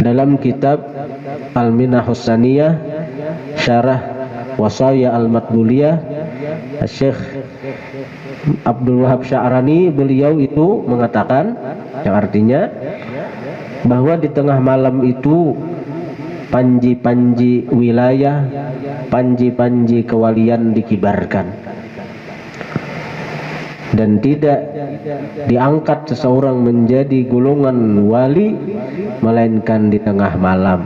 dalam kitab Al-Minahus Saniyah Syarah Wasaya Al-Matbuliyah, Syekh Abdul Wahab Sya'rani, beliau itu mengatakan, yang artinya bahwa di tengah malam itu panji-panji wilayah, panji-panji kewalian dikibarkan, dan tidak diangkat seseorang menjadi golongan wali melainkan di tengah malam.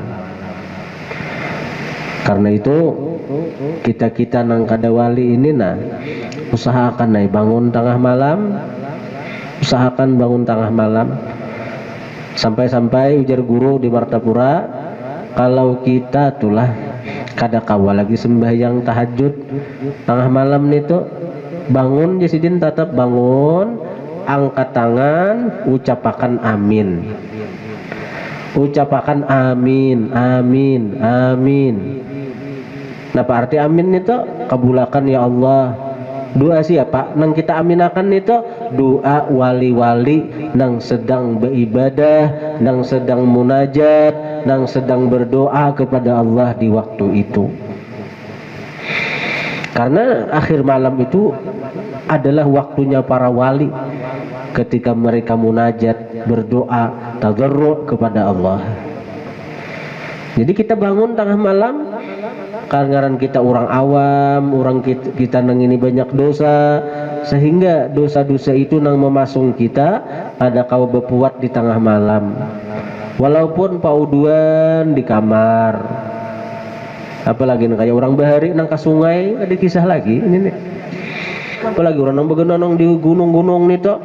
Karena itu kita nang kada wali ini usahakan bangun tengah malam, usahakan bangun tengah malam. Sampai-sampai ujar guru di Martapura, kalau kita tulah kada kawal lagi sembahyang tahajud tengah malam itu, bangun jasidin tetap bangun, angkat tangan, ucapakan amin. Ucapakan amin, amin, amin. Nah, apa arti amin itu? Kabulakan ya Allah. Doa siapa? Nang kita aminakan itu doa wali-wali nang sedang beribadah, nang sedang munajat, nang sedang berdoa kepada Allah di waktu itu. Karena akhir malam itu adalah waktunya para wali ketika mereka munajat, berdoa, tadarru' kepada Allah. Jadi kita bangun tengah malam, karena kita orang awam, orang kita nang ini banyak dosa, sehingga dosa-dosa itu nang memasung kita pada kau berpuat di tengah malam. Walaupun pauduan di kamar, apalagi kayak orang bahari nang ke sungai, ada kisah lagi ini nih. Apalagi orang nang begenanong di gunung-gunung nih tuh,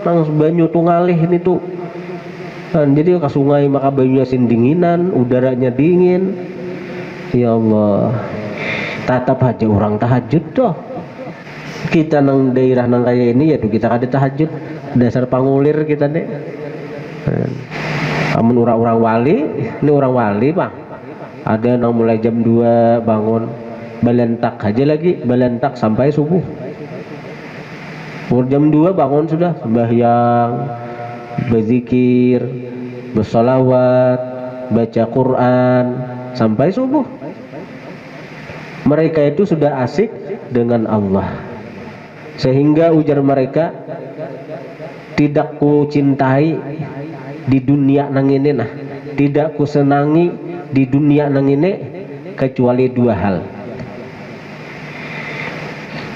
nang banyu tuh ngalih nih tuh. Dan jadi ke sungai maka banyunya dinginan, udaranya dingin. Ya Allah, tatap aja orang tahajud tuh. Kita nang daerah nang kayak ini ya tuh kita kada tahajud, dasar pangulir kita deh. Amun orang-orang wali, ini orang wali bang. Ada nang mulai jam 2 bangun, balentak aja lagi, balentak sampai subuh. Jam 2 bangun sudah sembahyang, berzikir, bersolawat, baca Quran sampai subuh. Mereka itu sudah asik dengan Allah, sehingga ujar mereka, tidak ku cintai di dunia nang ini tidak ku senangi di dunia nang ini kecuali 2 hal.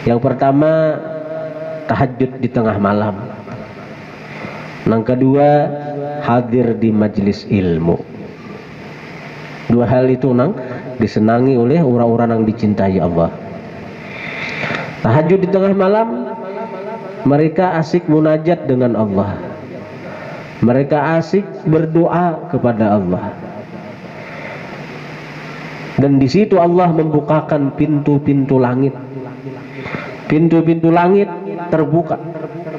Yang pertama, tahajud di tengah malam. Yang kedua, hadir di majelis ilmu. 2 hal itu disenangi oleh orang-orang yang dicintai Allah. Tahajud di tengah malam, mereka asik munajat dengan Allah, mereka asik berdoa kepada Allah, dan di situ Allah membukakan pintu-pintu langit. Pintu-pintu langit terbuka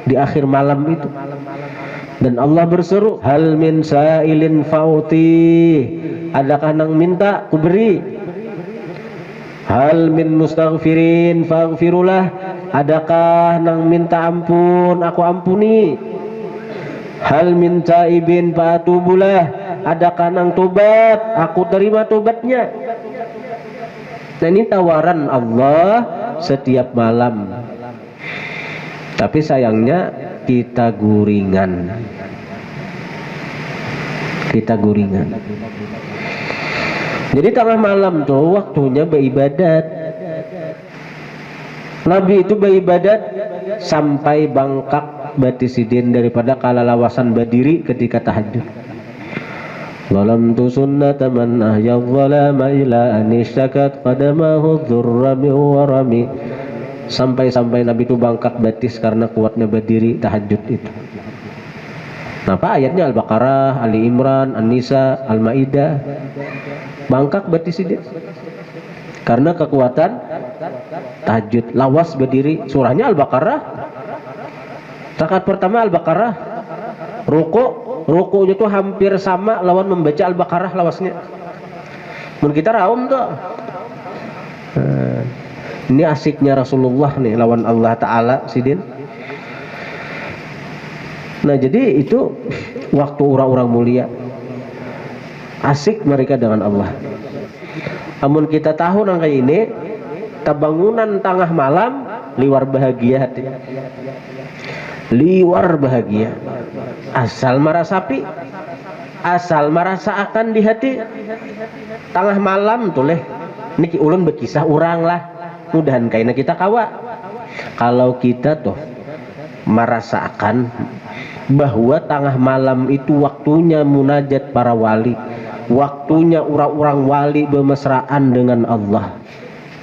di akhir malam itu, dan Allah berseru, hal min sa'ilin fauti, adakah nang minta ku beri. Hal min mustaghfirin faghfirullah, adakah nang minta ampun aku ampuni. Hal min taibin fatubulah, adakah nang tobat aku terima tobatnya. Nah, ini tawaran Allah setiap malam. Tapi sayangnya kita guringan. Jadi tengah malam tuh waktunya beribadat. Nabi itu beribadat sampai bangkak batisidin daripada kalalawasan berdiri ketika tahajud. Lalam tu sunnata man ahya dhalama ila anisyakat qadamahu dhurrami warami. Sampai Nabi itu bangkak batis karena kuatnya berdiri tahajud itu. Apa ayatnya? Al-Baqarah, Ali Imran, An-Nisa, Al-Maidah. Bangkak batis ini karena kekuatan tahajud. Lawas berdiri, surahnya Al-Baqarah. Rakaat pertama Al-Baqarah. Rukunya tuh hampir sama lawan membaca Al-Baqarah lawasnya. Mun kita raum tuh. Ini asiknya Rasulullah nih lawan Allah Ta'ala sidin. Nah, jadi itu waktu orang-orang mulia. asik mereka dengan Allah. Namun kita tahu nang kayak ini, tabangunan tengah malam liwar bahagia hati, liwar bahagia, asal marasapi, asal merasa akan di hati tengah malam tuh leh niki ulun berkisah orang lah, mudahan kaina kita kawa kalau kita tuh merasakan bahwa tengah malam itu waktunya munajat para wali, waktunya orang-orang wali bermesraan dengan Allah.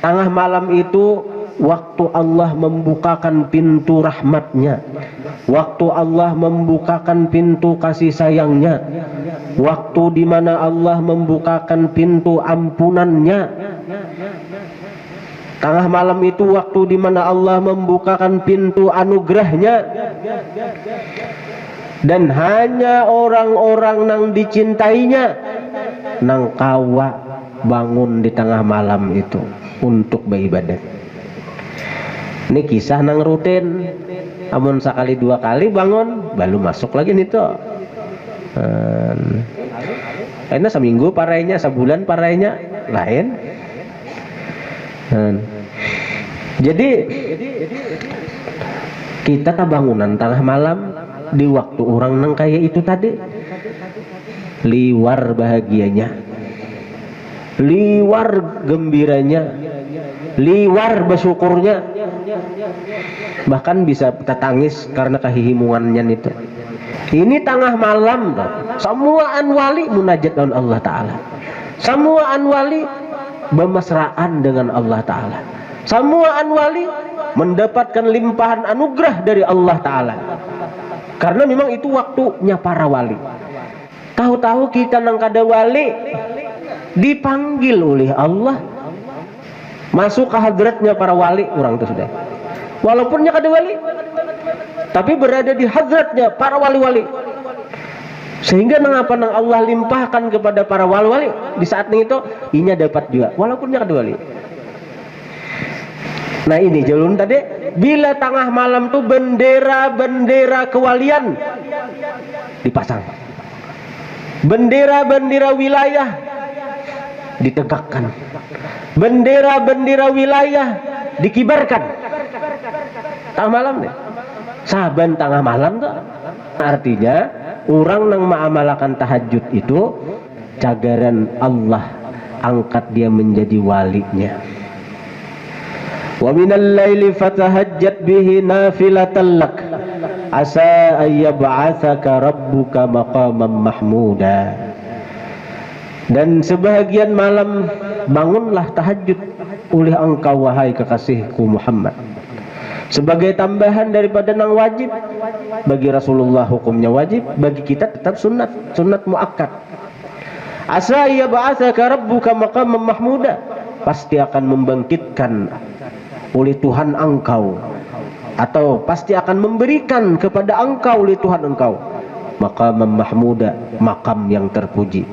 Tengah malam itu waktu Allah membukakan pintu rahmatnya, waktu Allah membukakan pintu kasih sayangnya, waktu di mana Allah membukakan pintu ampunannya. Tengah malam itu waktu di mana Allah membukakan pintu anugerahnya, dan hanya orang-orang nang dicintainya nang kawa bangun di tengah malam itu untuk beribadah. Ini kisah nang rutin, amun sekali dua kali bangun baru masuk lagi nih tuh. Karena seminggu parainya, sebulan parainya lain. Jadi kita tabangunan tengah malam di waktu orang nang kayak itu tadi, liwar bahagianya, liwar gembiranya, liwar bersyukurnya, bahkan bisa kita tangis karena kehihimungannya itu. Ini tengah malam, semua anwali munajat dengan Allah Ta'ala, semua anwali bermesraan dengan Allah Ta'ala, semua anwali mendapatkan limpahan anugerah dari Allah Ta'ala, karena memang itu waktunya para wali. Tahu-tahu kita nang kada wali dipanggil oleh Allah masuk ke hadratnya para wali orang itu sudah, walaupun nya kada wali tapi berada di hadratnya para wali-wali, sehingga mengapa nang Allah limpahkan kepada para wali-wali di saat itu inya dapat juga walaupun nya kada wali. Nah ini jalun tadi, bila tengah malam tuh bendera-bendera kewalian dipasang, bendera-bendera wilayah ditegakkan, bendera-bendera wilayah dikibarkan tengah malam nih. Saban tengah malam tuh artinya orang yang mengamalkan tahajud itu cagaran Allah angkat dia menjadi walinya. Wa minal laili fatahajjat bihi nafilatan lak asa ayyab'atsaka rabbuka maqaman mahmuda. Dan sebahagian malam bangunlah tahajud oleh engkau wahai kekasihku Muhammad, sebagai tambahan daripada nang wajib. Bagi Rasulullah hukumnya wajib, bagi kita tetap sunat, sunat muakkad. Asa ya ba'atsaka rabbuka maqaman mahmuda, pasti akan membangkitkan oleh Tuhan engkau, atau pasti akan memberikan kepada engkau oleh Tuhan engkau maqaman mahmuda, makam yang terpuji.